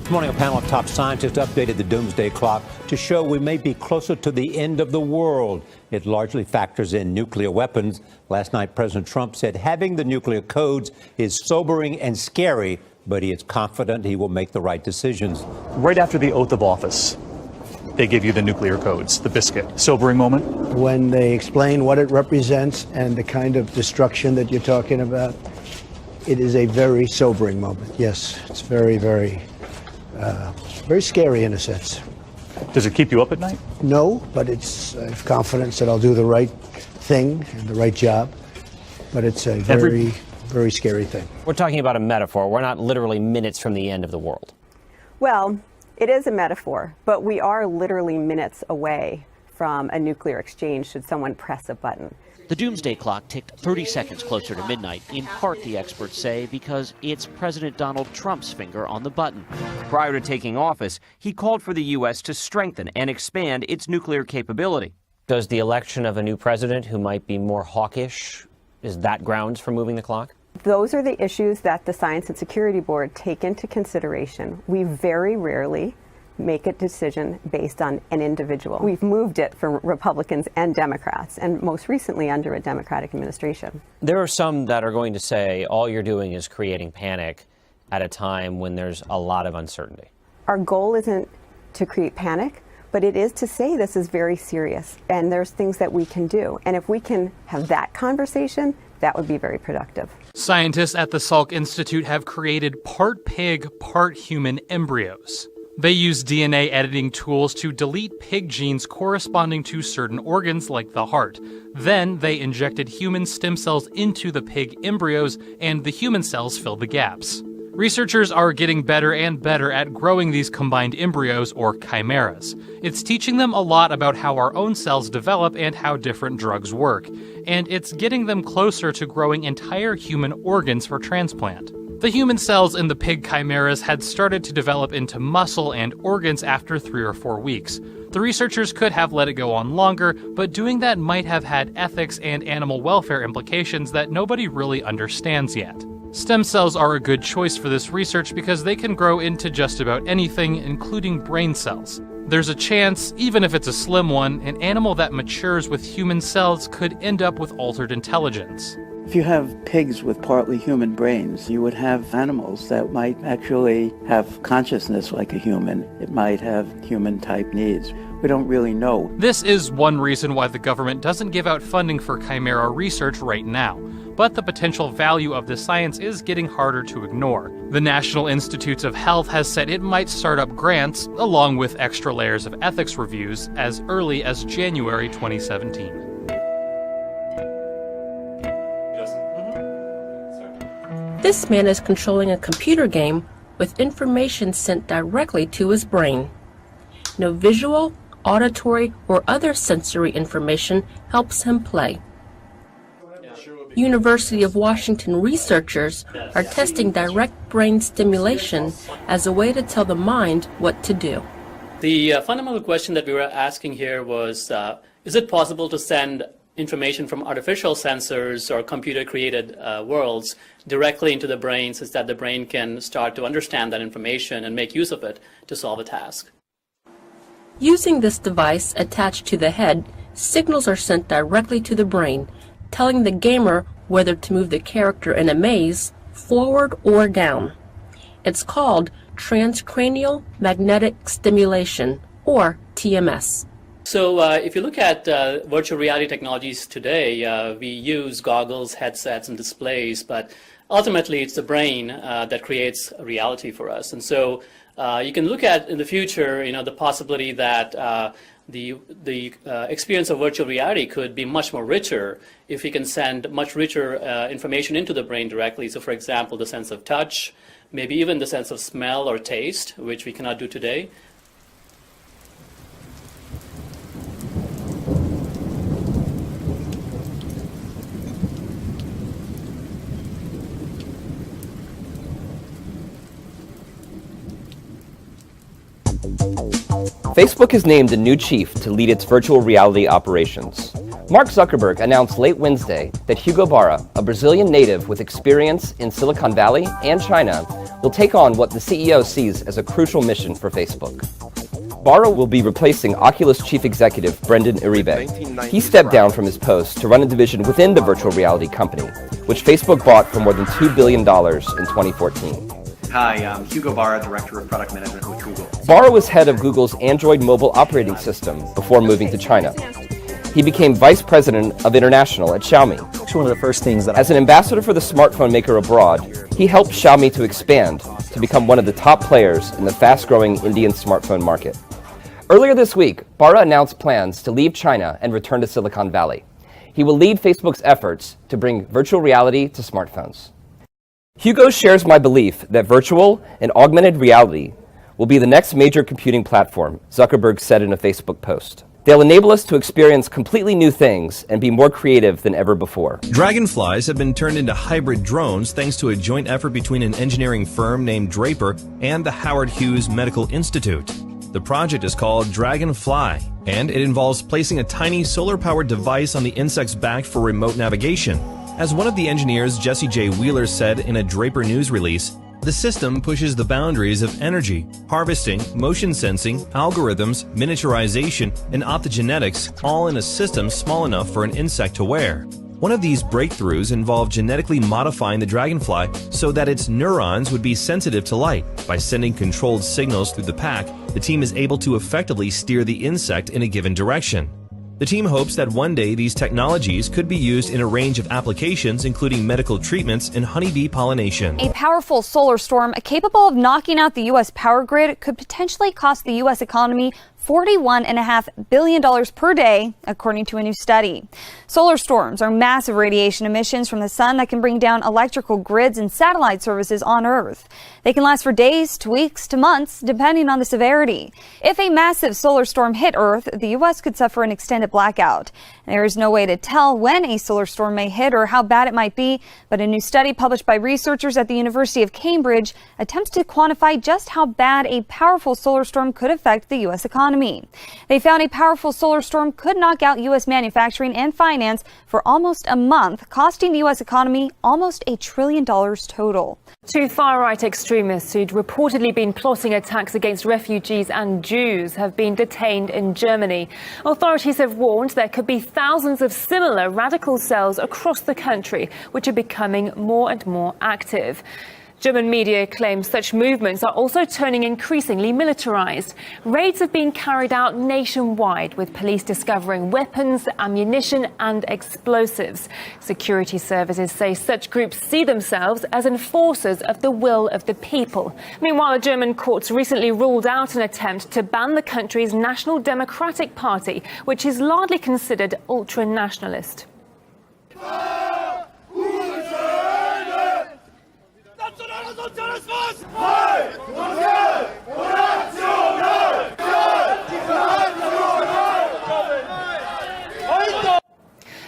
This morning, a panel of top scientists updated the doomsday clock to show we may be closer to the end of the world. It largely factors in nuclear weapons. Last night, President Trump said having the nuclear codes is sobering and scary, but he is confident he will make the right decisions. Right after the oath of office, they give you the nuclear codes, the biscuit. Sobering moment? When they explain what it represents and the kind of destruction that you're talking about, it is a very sobering moment. Yes, it's very, very scary in a sense. Does it keep you up at night? No, but I have confidence that I'll do the right thing and the right job. But it's a very, very scary thing. We're talking about a metaphor. We're not literally minutes from the end of the world. Well, it is a metaphor, but we are literally minutes away from a nuclear exchange should someone press a button. The doomsday clock ticked 30 seconds closer to midnight, in part, the experts say, because it's President Donald Trump's finger on the button. Prior to taking office, he called for the U.S. to strengthen and expand its nuclear capability. Does the election of a new president who might be more hawkish, is that grounds for moving the clock? Those are the issues that the Science and Security Board take into consideration. We very rarely make a decision based on an individual. We've moved it for Republicans and Democrats, and most recently under a Democratic administration. There are some that are going to say all you're doing is creating panic at a time when there's a lot of uncertainty. Our goal isn't to create panic, but it is to say this is very serious, and there's things that we can do. And if we can have that conversation, that would be very productive. Scientists at the Salk Institute have created part pig, part human embryos. They use DNA editing tools to delete pig genes corresponding to certain organs like the heart. Then they injected human stem cells into the pig embryos, and the human cells fill the gaps. Researchers are getting better and better at growing these combined embryos, or chimeras. It's teaching them a lot about how our own cells develop and how different drugs work. And it's getting them closer to growing entire human organs for transplant. The human cells in the pig chimeras had started to develop into muscle and organs after 3 or 4 weeks. The researchers could have let it go on longer, but doing that might have had ethics and animal welfare implications that nobody really understands yet. Stem cells are a good choice for this research because they can grow into just about anything, including brain cells. There's a chance, even if it's a slim one, an animal that matures with human cells could end up with altered intelligence. If you have pigs with partly human brains, you would have animals that might actually have consciousness like a human. It might have human-type needs. We don't really know. This is one reason why the government doesn't give out funding for chimera research right now. But the potential value of the science is getting harder to ignore. The National Institutes of Health has said it might start up grants, along with extra layers of ethics reviews, as early as January 2017. This man is controlling a computer game with information sent directly to his brain. No visual, auditory, or other sensory information helps him play. University of Washington researchers are testing direct brain stimulation as a way to tell the mind what to do. The fundamental question that we were asking here was, is it possible to send information from artificial sensors or computer-created worlds directly into the brain such that the brain can start to understand that information and make use of it to solve a task? Using this device attached to the head, signals are sent directly to the brain, telling the gamer whether to move the character in a maze forward or down. It's called transcranial magnetic stimulation, or TMS. So if you look at virtual reality technologies today, we use goggles, headsets, and displays, but ultimately it's the brain that creates reality for us. And so you can look at in the future, the possibility that the experience of virtual reality could be much more richer if we can send much richer information into the brain directly. So for example, the sense of touch, maybe even the sense of smell or taste, which we cannot do today. Facebook has named a new chief to lead its virtual reality operations. Mark Zuckerberg announced late Wednesday that Hugo Barra, a Brazilian native with experience in Silicon Valley and China, will take on what the CEO sees as a crucial mission for Facebook. Barra will be replacing Oculus chief executive Brendan Iribe. He stepped down from his post to run a division within the virtual reality company, which Facebook bought for more than $2 billion in 2014. Hi, I'm Hugo Barra, Director of Product Management with Google. Barra was head of Google's Android mobile operating system before moving to China. He became vice president of international at Xiaomi. One of the first things that As an ambassador for the smartphone maker abroad, he helped Xiaomi to expand to become one of the top players in the fast-growing Indian smartphone market. Earlier this week, Barra announced plans to leave China and return to Silicon Valley. He will lead Facebook's efforts to bring virtual reality to smartphones. Hugo shares my belief that virtual and augmented reality will be the next major computing platform, Zuckerberg said in a Facebook post. They'll enable us to experience completely new things and be more creative than ever before. Dragonflies have been turned into hybrid drones thanks to a joint effort between an engineering firm named Draper and the Howard Hughes Medical Institute. The project is called Dragonfly, and it involves placing a tiny solar-powered device on the insect's back for remote navigation. As one of the engineers, Jesse J. Wheeler, said in a Draper news release, the system pushes the boundaries of energy, harvesting, motion sensing, algorithms, miniaturization, and optogenetics, all in a system small enough for an insect to wear. One of these breakthroughs involved genetically modifying the dragonfly so that its neurons would be sensitive to light. By sending controlled signals through the pack, the team is able to effectively steer the insect in a given direction. The team hopes that one day these technologies could be used in a range of applications, including medical treatments and honeybee pollination. A powerful solar storm capable of knocking out the U.S. power grid could potentially cost the U.S. economy $41.5 billion per day, according to a new study. Solar storms are massive radiation emissions from the sun that can bring down electrical grids and satellite services on Earth. They can last for days to weeks to months, depending on the severity. If a massive solar storm hit Earth, the U.S. could suffer an extended blackout. There is no way to tell when a solar storm may hit or how bad it might be, but a new study published by researchers at the University of Cambridge attempts to quantify just how bad a powerful solar storm could affect the U.S. economy. They found a powerful solar storm could knock out U.S. manufacturing and finance for almost a month, costing the U.S. economy almost $1 trillion total. Two far-right extremists who'd reportedly been plotting attacks against refugees and Jews have been detained in Germany. Authorities have warned there could be thousands of similar radical cells across the country, which are becoming more and more active. German media claims such movements are also turning increasingly militarized. Raids have been carried out nationwide, with police discovering weapons, ammunition and explosives. Security services say such groups see themselves as enforcers of the will of the people. Meanwhile, German courts recently ruled out an attempt to ban the country's National Democratic Party, which is largely considered ultra-nationalist.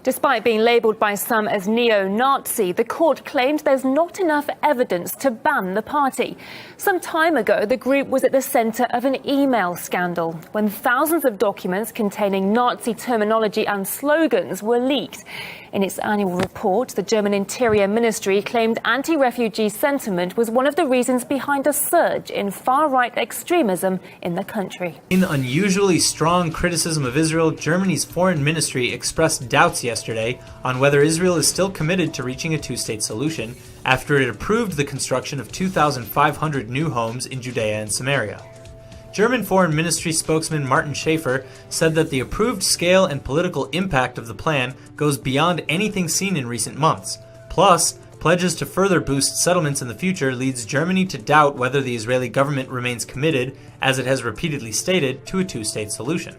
Despite being labelled by some as neo-Nazi, the court claimed there's not enough evidence to ban the party. Some time ago, the group was at the centre of an email scandal when thousands of documents containing Nazi terminology and slogans were leaked. In its annual report, the German Interior Ministry claimed anti-refugee sentiment was one of the reasons behind a surge in far-right extremism in the country. In unusually strong criticism of Israel, Germany's foreign ministry expressed doubts yesterday on whether Israel is still committed to reaching a two-state solution after it approved the construction of 2,500 new homes in Judea and Samaria. German Foreign Ministry spokesman Martin Schäfer said that the approved scale and political impact of the plan goes beyond anything seen in recent months. Plus, pledges to further boost settlements in the future leads Germany to doubt whether the Israeli government remains committed, as it has repeatedly stated, to a two-state solution.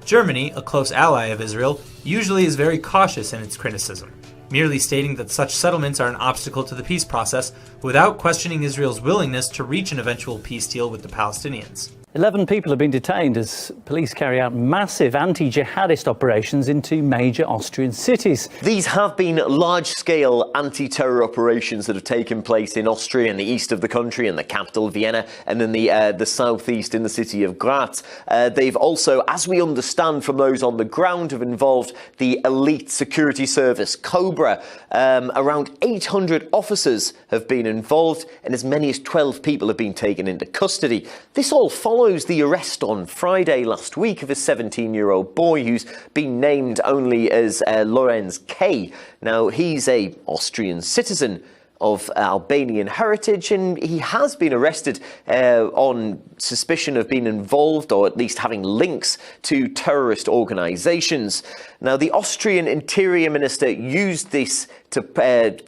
Germany, a close ally of Israel, usually is very cautious in its criticism, merely stating that such settlements are an obstacle to the peace process without questioning Israel's willingness to reach an eventual peace deal with the Palestinians. 11 people have been detained as police carry out massive anti-jihadist operations into major Austrian cities. These have been large-scale anti-terror operations that have taken place in Austria, in the east of the country, in the capital Vienna, and in the southeast in the city of Graz. They've also, as we understand from those on the ground, have involved the elite security service, Cobra. Around 800 officers have been involved, and as many as 12 people have been taken into custody. This all follows the arrest on Friday last week of a 17-year-old boy who's been named only as Lorenz K. Now, he's an Austrian citizen of Albanian heritage, and he has been arrested on suspicion of being involved, or at least having links to terrorist organisations. Now, the Austrian Interior Minister used this to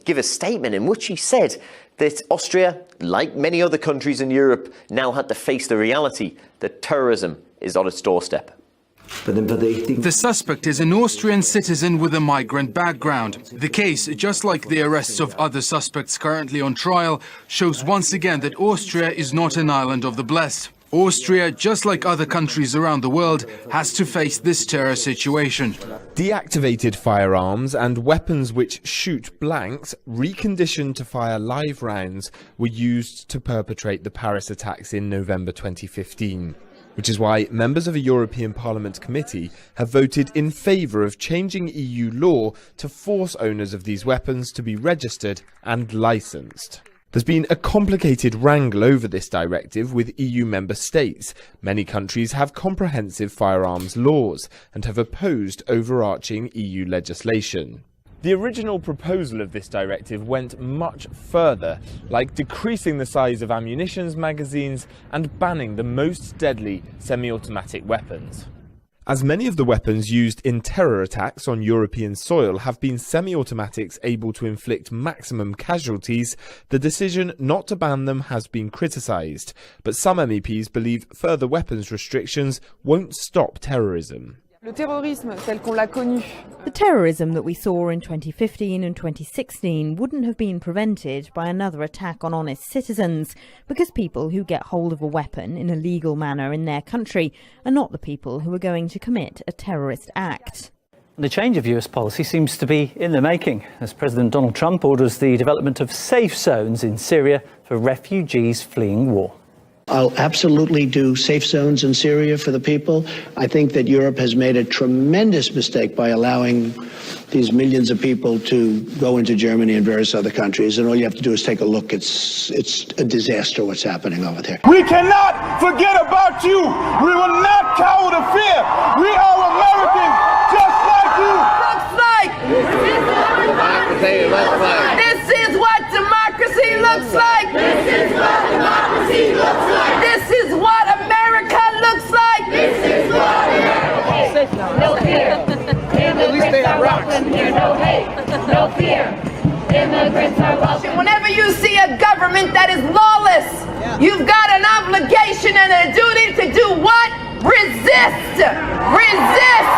give a statement in which he said that Austria, like many other countries in Europe, now had to face the reality that terrorism is on its doorstep. The suspect is an Austrian citizen with a migrant background. The case, just like the arrests of other suspects currently on trial, shows once again that Austria is not an island of the blessed. Austria, just like other countries around the world, has to face this terror situation. Deactivated firearms and weapons which shoot blanks, reconditioned to fire live rounds, were used to perpetrate the Paris attacks in November 2015. Which is why members of a European Parliament committee have voted in favour of changing EU law to force owners of these weapons to be registered and licensed. There's been a complicated wrangle over this directive with EU member states. Many countries have comprehensive firearms laws and have opposed overarching EU legislation. The original proposal of this directive went much further, like decreasing the size of ammunition magazines and banning the most deadly semi-automatic weapons. As many of the weapons used in terror attacks on European soil have been semi-automatics able to inflict maximum casualties, the decision not to ban them has been criticised. But some MEPs believe further weapons restrictions won't stop terrorism. The terrorism that we saw in 2015 and 2016 wouldn't have been prevented by another attack on honest citizens, because people who get hold of a weapon in a legal manner in their country are not the people who are going to commit a terrorist act. The change of US policy seems to be in the making, as President Donald Trump orders the development of safe zones in Syria for refugees fleeing war. I'll absolutely do safe zones in Syria for the people. I think that Europe has made a tremendous mistake by allowing these millions of people to go into Germany and various other countries. And all you have to do is take a look. It's a disaster what's happening over there. We cannot forget about you. We will not cower to fear. We are Americans just like you. This is what democracy looks like. This is what democracy looks like. This is what America looks like. This is what America looks like. No fear. Immigrants are welcome here. No hate. No fear. Immigrants are welcome. Whenever you see a government that is lawless, you've got an obligation and a duty to do what? Resist. Resist.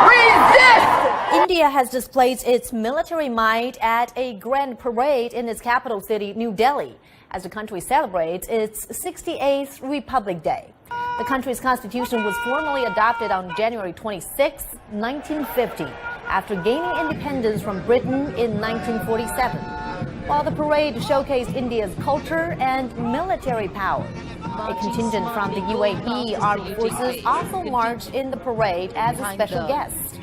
Resist. India has displayed its military might at a grand parade in its capital city, New Delhi, as the country celebrates its 68th Republic Day. The country's constitution was formally adopted on January 26, 1950, after gaining independence from Britain in 1947. While the parade showcased India's culture and military power, a contingent from the UAE Armed Forces also marched in the parade as a special guest.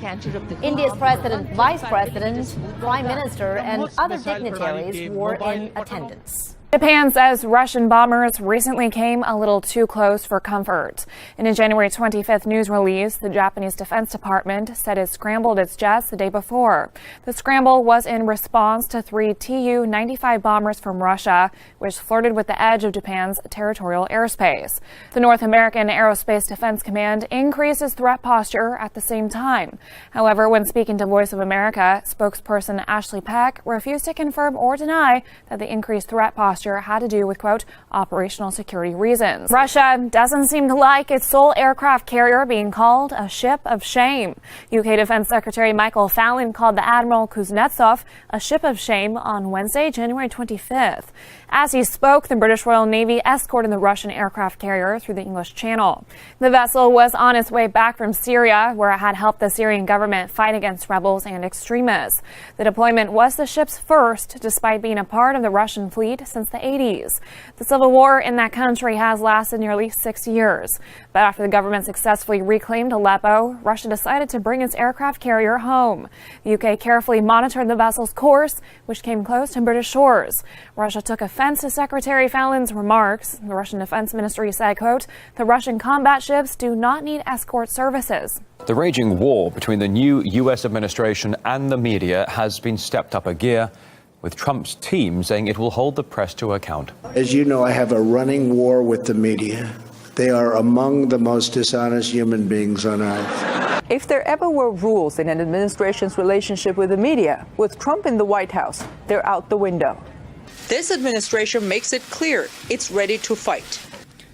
India's president, vice president, prime minister, and other dignitaries were in attendance. Japan says Russian bombers recently came a little too close for comfort. In a January 25th news release, the Japanese Defense Department said it scrambled its jets the day before. The scramble was in response to 3 Tu-95 bombers from Russia, which flirted with the edge of Japan's territorial airspace. The North American Aerospace Defense Command increased its threat posture at the same time. However, when speaking to Voice of America, spokesperson Ashley Peck refused to confirm or deny that the increased threat posture last year had to do with, quote, operational security reasons. Russia doesn't seem to like its sole aircraft carrier being called a ship of shame. UK Defense Secretary Michael Fallon called the Admiral Kuznetsov a ship of shame on Wednesday, January 25th. As he spoke, the British Royal Navy escorted the Russian aircraft carrier through the English Channel. The vessel was on its way back from Syria, where it had helped the Syrian government fight against rebels and extremists. The deployment was the ship's first, despite being a part of the Russian fleet since the 80s. The civil war in that country has lasted nearly 6 years. But after the government successfully reclaimed Aleppo, Russia decided to bring its aircraft carrier home. The UK carefully monitored the vessel's course, which came close to British shores. Russia took offense to Secretary Fallon's remarks. The Russian Defense Ministry said, quote, the Russian combat ships do not need escort services. The raging war between the new U.S. administration and the media has been stepped up a gear, with Trump's team saying it will hold the press to account. As you know, I have a running war with the media. They are among the most dishonest human beings on earth. If there ever were rules in an administration's relationship with the media, with Trump in the White House, they're out the window. This administration makes it clear it's ready to fight.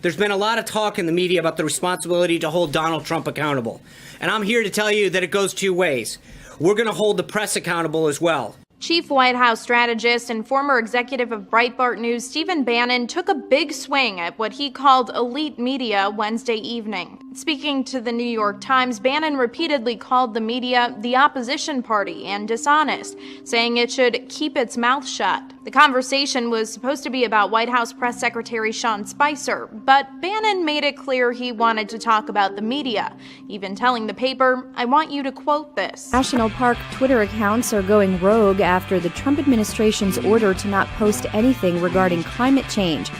There's been a lot of talk in the media about the responsibility to hold Donald Trump accountable. And I'm here to tell you that it goes two ways. We're going to hold the press accountable as well. Chief White House strategist and former executive of Breitbart News, Stephen Bannon, took a big swing at what he called elite media Wednesday evening. Speaking to the New York Times, Bannon repeatedly called the media the opposition party and dishonest, saying it should keep its mouth shut. The conversation was supposed to be about White House Press Secretary Sean Spicer, but Bannon made it clear he wanted to talk about the media, even telling the paper, I want you to quote this. National Park Twitter accounts are going rogue after the Trump administration's order to not post anything regarding climate change.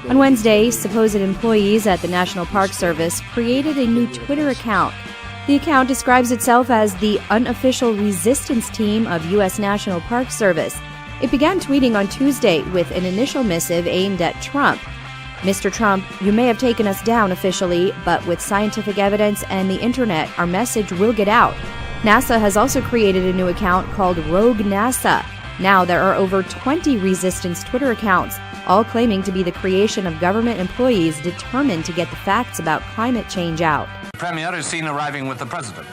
On Wednesday, supposed employees at the National Park Service created a new Twitter account. The account describes itself as the unofficial resistance team of U.S. National Park Service. It began tweeting on Tuesday with an initial missive aimed at Trump. Mr. Trump, you may have taken us down officially, but with scientific evidence and the internet, our message will get out. NASA has also created a new account called Rogue NASA. Now there are over 20 resistance Twitter accounts, all claiming to be the creation of government employees determined to get the facts about climate change out. The Premier is seen arriving with the President.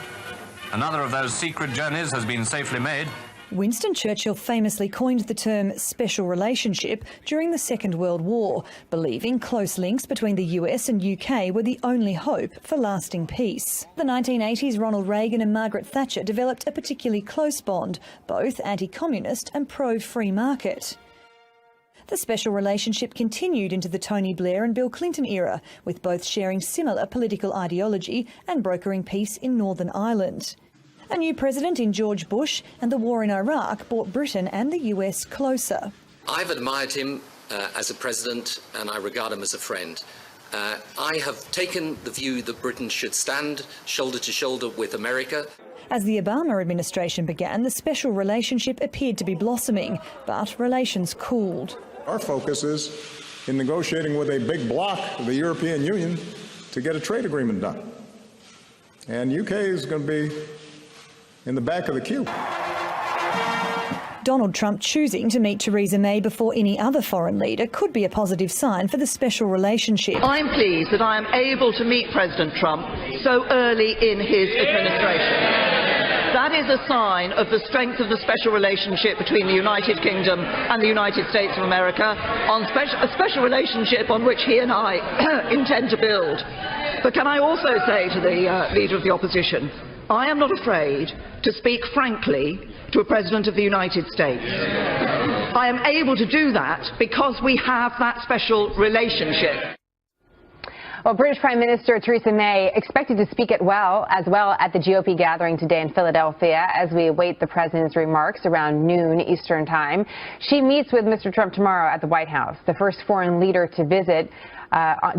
Another of those secret journeys has been safely made. Winston Churchill famously coined the term special relationship during the Second World War, believing close links between the US and UK were the only hope for lasting peace. The 1980s, Ronald Reagan and Margaret Thatcher developed a particularly close bond, both anti-communist and pro-free market. The special relationship continued into the Tony Blair and Bill Clinton era, with both sharing similar political ideology and brokering peace in Northern Ireland. A new president in George Bush and the war in Iraq brought Britain and the US closer. I've admired him as a president, and I regard him as a friend. I have taken the view that Britain should stand shoulder to shoulder with America. As the Obama administration began, the special relationship appeared to be blossoming, but relations cooled. Our focus is in negotiating with a big bloc of the European Union to get a trade agreement done. And UK is going to be in the back of the queue. Donald Trump choosing to meet Theresa May before any other foreign leader could be a positive sign for the special relationship. I'm pleased that I am able to meet President Trump so early in his administration. That is a sign of the strength of the special relationship between the United Kingdom and the United States of America, a special relationship on which he and I intend to build. But can I also say to the Leader of the Opposition, I am not afraid to speak frankly to a President of the United States. I am able to do that because we have that special relationship. Well, British Prime Minister Theresa May expected to speak as well at the GOP gathering today in Philadelphia as we await the president's remarks around noon Eastern time. She meets with Mr. Trump tomorrow at the White House, the first foreign leader to visit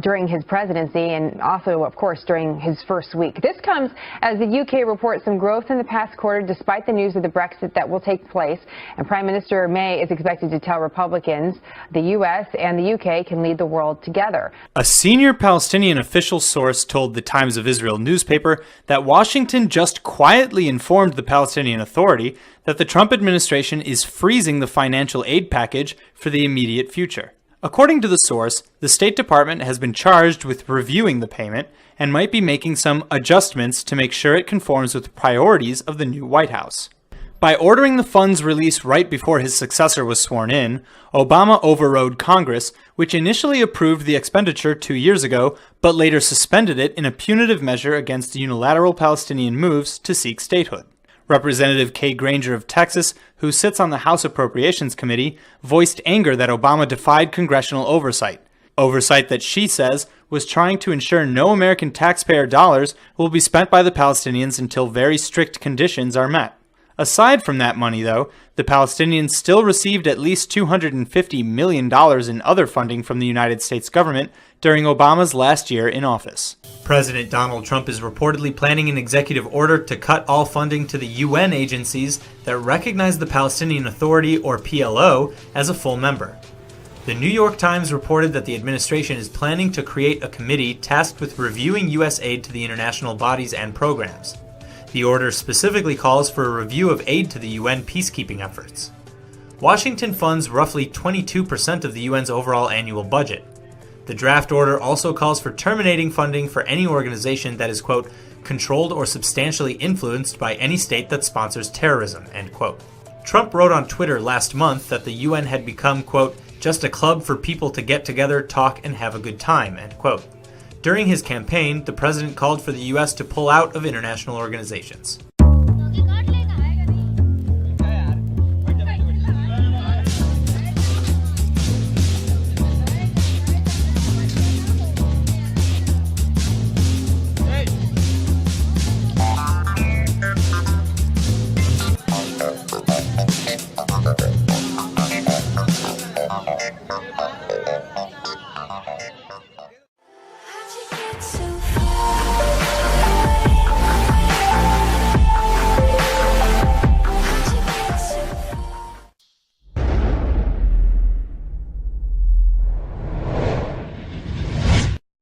during his presidency and also, of course, during his first week. This comes as the UK reports some growth in the past quarter despite the news of the Brexit that will take place. And Prime Minister May is expected to tell Republicans the US and the UK can lead the world together. A senior Palestinian official source told the Times of Israel newspaper that Washington just quietly informed the Palestinian Authority that the Trump administration is freezing the financial aid package for the immediate future. According to the source, the State Department has been charged with reviewing the payment and might be making some adjustments to make sure it conforms with the priorities of the new White House. By ordering the funds released right before his successor was sworn in, Obama overrode Congress, which initially approved the expenditure 2 years ago, but later suspended it in a punitive measure against unilateral Palestinian moves to seek statehood. Representative Kay Granger of Texas, who sits on the House Appropriations Committee, voiced anger that Obama defied congressional oversight. Oversight that she says was trying to ensure no American taxpayer dollars will be spent by the Palestinians until very strict conditions are met. Aside from that money, though, the Palestinians still received at least $250 million in other funding from the United States government during Obama's last year in office. President Donald Trump is reportedly planning an executive order to cut all funding to the UN agencies that recognize the Palestinian Authority, or PLO, as a full member. The New York Times reported that the administration is planning to create a committee tasked with reviewing U.S. aid to the international bodies and programs. The order specifically calls for a review of aid to the UN peacekeeping efforts. Washington funds roughly 22% of the UN's overall annual budget. The draft order also calls for terminating funding for any organization that is, quote, controlled or substantially influenced by any state that sponsors terrorism, end quote. Trump wrote on Twitter last month that the UN had become, quote, just a club for people to get together, talk, and have a good time, end quote. During his campaign, the president called for the U.S. to pull out of international organizations.